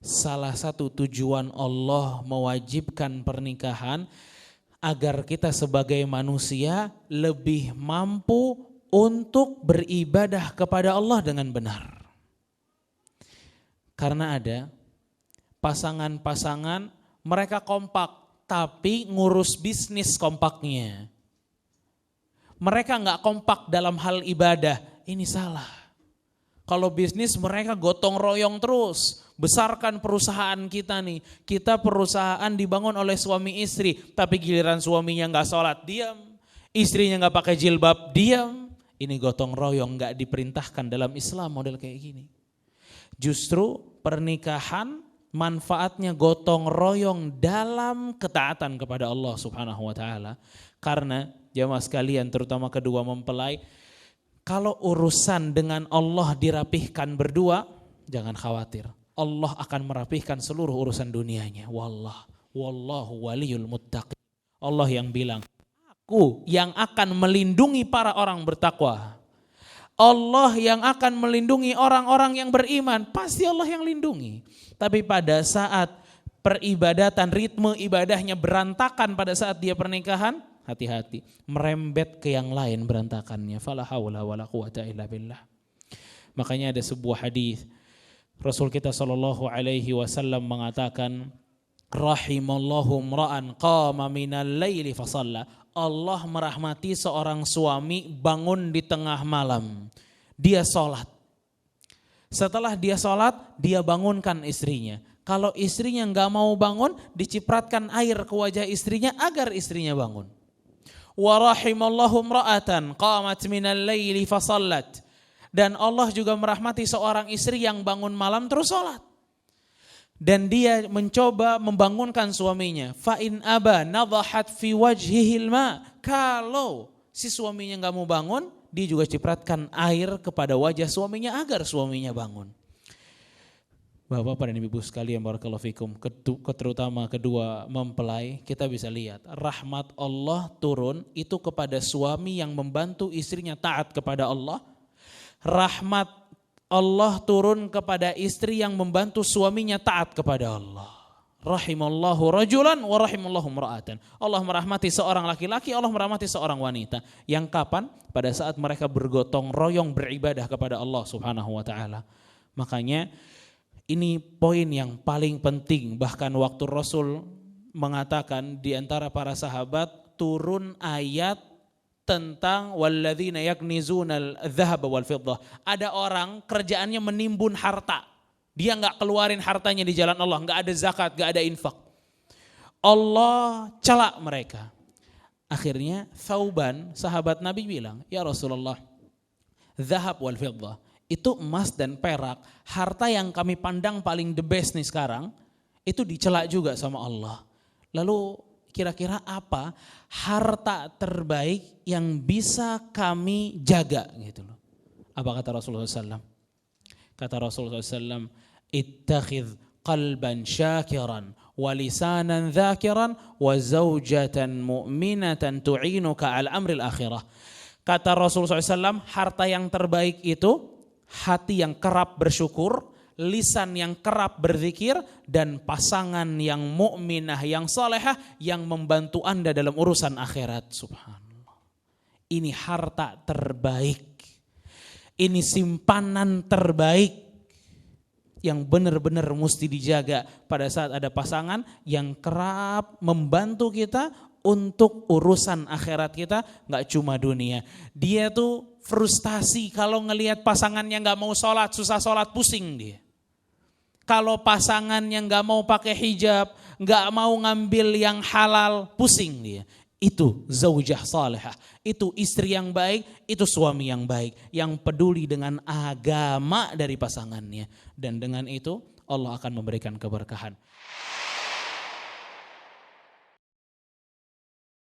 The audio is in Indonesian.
salah satu tujuan Allah mewajibkan pernikahan agar kita sebagai manusia lebih mampu untuk beribadah kepada Allah dengan benar. Karena ada pasangan-pasangan mereka kompak tapi ngurus bisnis kompaknya. Mereka gak kompak dalam hal ibadah, ini salah. Kalau bisnis mereka gotong royong terus, besarkan perusahaan kita nih. Kita perusahaan dibangun oleh suami istri, tapi giliran suaminya gak sholat, diam. Istrinya gak pakai jilbab, diam. Ini gotong royong, gak diperintahkan dalam Islam model kayak gini. Justru pernikahan manfaatnya gotong royong dalam ketaatan kepada Allah Subhanahu wa taala. Karena jamaah sekalian terutama kedua mempelai, kalau urusan dengan Allah dirapihkan berdua, jangan khawatir. Allah akan merapihkan seluruh urusan dunianya. Wallahu waliyul muttaqin. Allah yang bilang, aku yang akan melindungi para orang bertakwa. Allah yang akan melindungi orang-orang yang beriman, pasti Allah yang lindungi. Tapi pada saat peribadatan, ritme ibadahnya berantakan pada saat dia pernikahan, hati-hati, merembet ke yang lain berantakannya. Fala haula wala quwata illa billah. Makanya ada sebuah hadis Rasul kita sallallahu alaihi wasallam mengatakan, rahimallahu imra'an qama minal laili fa shalla. Allah merahmati seorang suami bangun di tengah malam. Dia sholat. Setelah dia sholat, dia bangunkan istrinya. Kalau istrinya gak mau bangun, dicipratkan air ke wajah istrinya agar istrinya bangun. Wa rahimallahu imra'atan qamat minal laili fa shallat. Dan Allah juga merahmati seorang istri yang bangun malam terus sholat. Dan dia mencoba membangunkan suaminya. Fa in aba nadhahat fi wajhihil ma. Kalau si suaminya enggak mau bangun, dia juga cipratkan air kepada wajah suaminya agar suaminya bangun. Bapak-bapak dan ibu sekalian barakallahu fikum, terutama kedua mempelai, kita bisa lihat rahmat Allah turun itu kepada suami yang membantu istrinya taat kepada Allah. Rahmat Allah turun kepada istri yang membantu suaminya taat kepada Allah. Rahimallahu rajulan wa rahimallahu imra'atan. Allah merahmati seorang laki-laki, Allah merahmati seorang wanita. Yang kapan? Pada saat mereka bergotong royong beribadah kepada Allah Subhanahu wa taala. Makanya ini poin yang paling penting. Bahkan waktu Rasul mengatakan di antara para sahabat turun ayat tentang walladzina yaknizunal dzahaba wal fiddah. Ada orang kerjaannya menimbun harta. Dia enggak keluarin hartanya di jalan Allah, enggak ada zakat, enggak ada infak. Allah celak mereka. Akhirnya Thauban, sahabat Nabi bilang, "Ya Rasulullah, dzahab wal fiddah, itu emas dan perak, harta yang kami pandang paling the best nih sekarang, itu dicelak juga sama Allah." Lalu kira-kira apa harta terbaik yang bisa kami jaga gitu loh. Apa kata Rasulullah SAW? Kata Rasulullah SAW, ittakhidh qalban syakiran wa lisanan dzakiran wa zawjatan mu'minatan tu'inuka al amril akhirah. Kata Rasulullah SAW, harta yang terbaik itu hati yang kerap bersyukur, lisan yang kerap berzikir, dan pasangan yang mukminah, yang salehah, yang membantu Anda dalam urusan akhirat. Subhanallah. Ini harta terbaik. Ini simpanan terbaik yang benar-benar mesti dijaga pada saat ada pasangan yang kerap membantu kita untuk urusan akhirat kita, gak cuma dunia. Dia tuh frustasi kalau ngelihat pasangannya gak mau sholat, susah sholat, pusing dia. Kalau pasangan yang gak mau pakai hijab, gak mau ngambil yang halal, pusing dia. Itu zaujah salihah, itu istri yang baik, itu suami yang baik, yang peduli dengan agama dari pasangannya. Dan dengan itu Allah akan memberikan keberkahan.